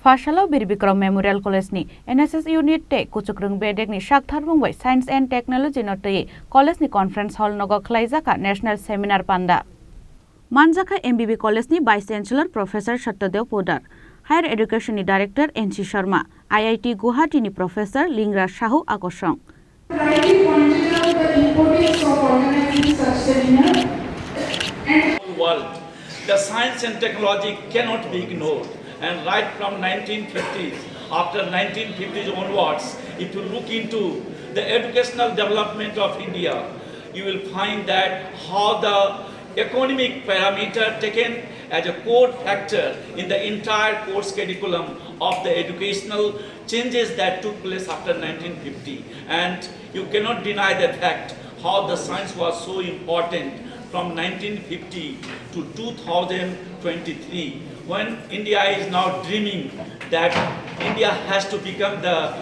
Fashalau Birbikrong Memorial College ni NSS Unit Te Kuchukrung Bedek ni Shakthar Mungbai Science and Technology Note College ni Conference Hall Nogo Klaizaka National Seminar Panda. Manjaka MBB College ni Vice Chancellor Professor Satyadev Podar, Higher Education ni Director NC Sharma, IIT Guwahati ni Professor Lingra Shahu Akosong. Rightly pointed out the importance of organizing such seminar and world. The science and technology cannot be ignored. And right from 1950s, after 1950s onwards, if you look into the educational development of India, you will find that how the economic parameter taken as a core factor in the entire course curriculum of the educational changes that took place after 1950. And you cannot deny the fact how the science was so important from 1950 to 2023, when India is now dreaming that India has to become the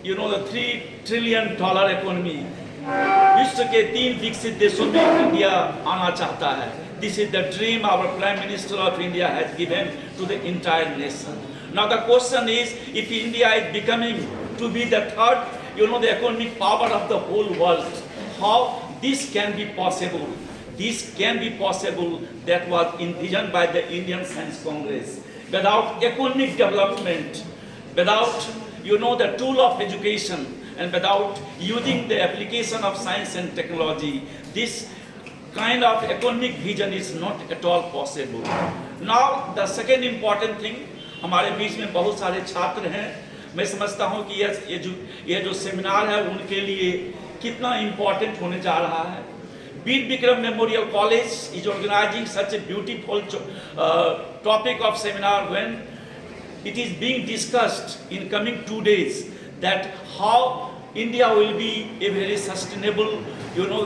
$3 trillion economy. विश्व के 3 विकसित देशों में India आना चाहता है. This is the dream our Prime Minister of India has given to the entire nation. Now the question is, if India is becoming to be the third, the economic power of the whole world, how this can be possible? This can be possible that was envisioned by the Indian Science Congress. Without economic development, without the tool of education, and without using the application of science and technology, this kind of economic vision is not at all possible. Now the second important thing, हमारे बीच में बहुत सारे छात्र हैं. मैं समझता हूँ कि ये जो सेमिनार है उनके लिए कितना इम्पोर्टेंट होने जा रहा है. Bir Bikram Memorial College is organizing such a beautiful topic of seminar when it is being discussed in coming 2 days that how India will be a very sustainable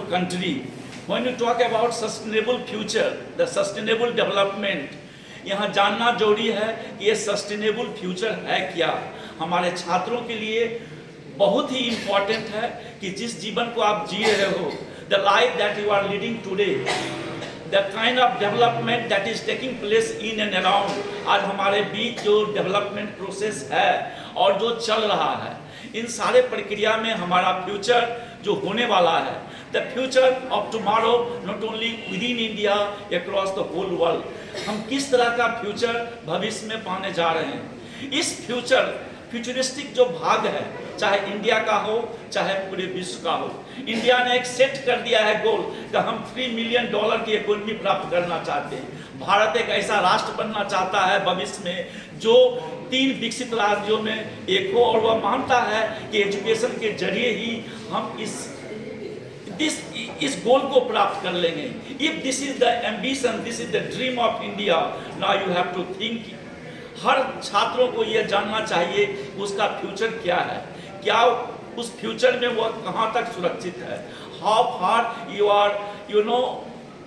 country. When you talk about sustainable future, the sustainable development, यहाँ जानना जरूरी है कि ये sustainable future है क्या. हमारे छात्रों के लिए बहुत ही इम्पोर्टेंट है कि जिस जीवन को आप जी रहे हो, the life that you are leading today, the kind of development that is taking place in and around, आज हमारे बीच जो डेवलपमेंट प्रोसेस है और जो चल रहा है, इन सारे प्रक्रिया में हमारा फ्यूचर जो होने वाला है, the future of tomorrow not only within India, across the whole world, हम किस तरह का फ्यूचर भविष्य में पाने जा रहे हैं. इस फ्यूचरिस्टिक जो भाग है, चाहे इंडिया का हो चाहे पूरे विश्व का हो, इंडिया ने एक सेट कर दिया है गोल कि हम $3 मिलियन की इकोनॉमी प्राप्त करना चाहते हैं. भारत एक ऐसा राष्ट्र बनना चाहता है भविष्य में जो 3 विकसित राज्यों में एक हो, और वह मानता है कि एजुकेशन के जरिए ही हम इस गोल को प्राप्त कर लेंगे. If this is the ambition, this is the dream of India, now you have to think. हर छात्रों को यह जानना चाहिए उसका फ्यूचर क्या है, क्या उस फ्यूचर में वह कहाँ तक सुरक्षित है, how far you are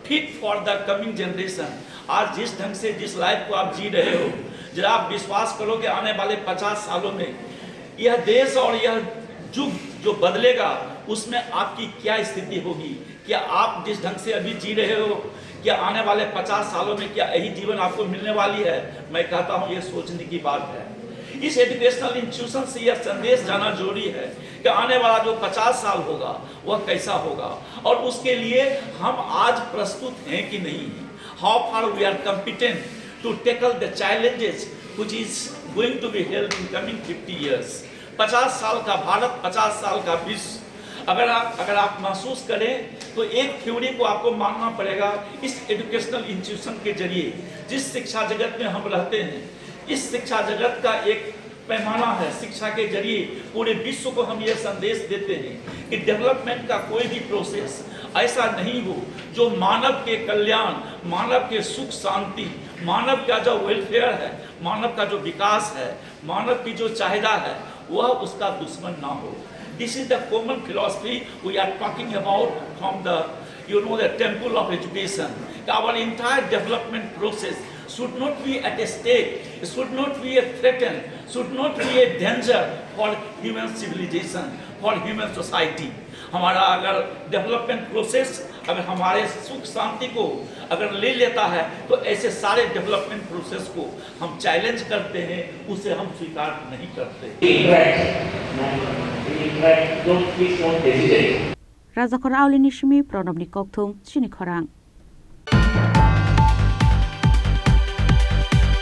fit for the coming generation. आज जिस ढंग से जिस लाइफ को आप जी रहे हो, जरा आप विश्वास करो कि आने वाले 50 सालों में यह देश और यह युग जो बदलेगा उसमें आपकी क्या स्थिति होगी. क्या आप जिस ढंग से अभी जी रहे हो, क्या आने वाले 50 सालों में क्या यही जीवन आपको मिलने वाली है. मैं कहता हूँ ये सोचने की बात है. इस एजुकेशनल इंस्टीट्यूशन से यह संदेश जाना जरूरी है कि आने वाला जो 50 साल होगा वह कैसा होगा, और उसके लिए हम आज प्रस्तुत हैं कि नहीं. How far we are competent to tackle the challenges which is going to be held in coming 50 years. 50 साल का भारत, 50 साल का विश्व अगर आप महसूस करें तो एक थ्योरी को आपको मानना पड़ेगा. इस एजुकेशनल इंस्टीट्यूशन के जरिए जिस शिक्षा जगत में हम रहते हैं, इस शिक्षा जगत का एक पैमाना है. शिक्षा के जरिए पूरे विश्व को हम ये संदेश देते हैं कि डेवलपमेंट का कोई भी प्रोसेस ऐसा नहीं हो जो मानव के कल्याण, मानव के सुख शांति, मानव का जो वेलफेयर है, मानव का जो विकास है, मानव की जो चाहिदा है, वह उसका दुश्मन ना हो. This is the common philosophy we are talking about from the temple of education. Our entire development process should not be at a stake, should not be a threat, should not be a danger for human civilization, for human society. हमारा अगर development process अगर हमारे सुख शांति को अगर ले लेता है तो ऐसे सारे डेवलपमेंट प्रोसेस को हम चैलेंज करते हैं, उसे हम स्वीकार नहीं करते। Raja Khor Aulini Shimi Pranab ni Kokthum Chini Khorang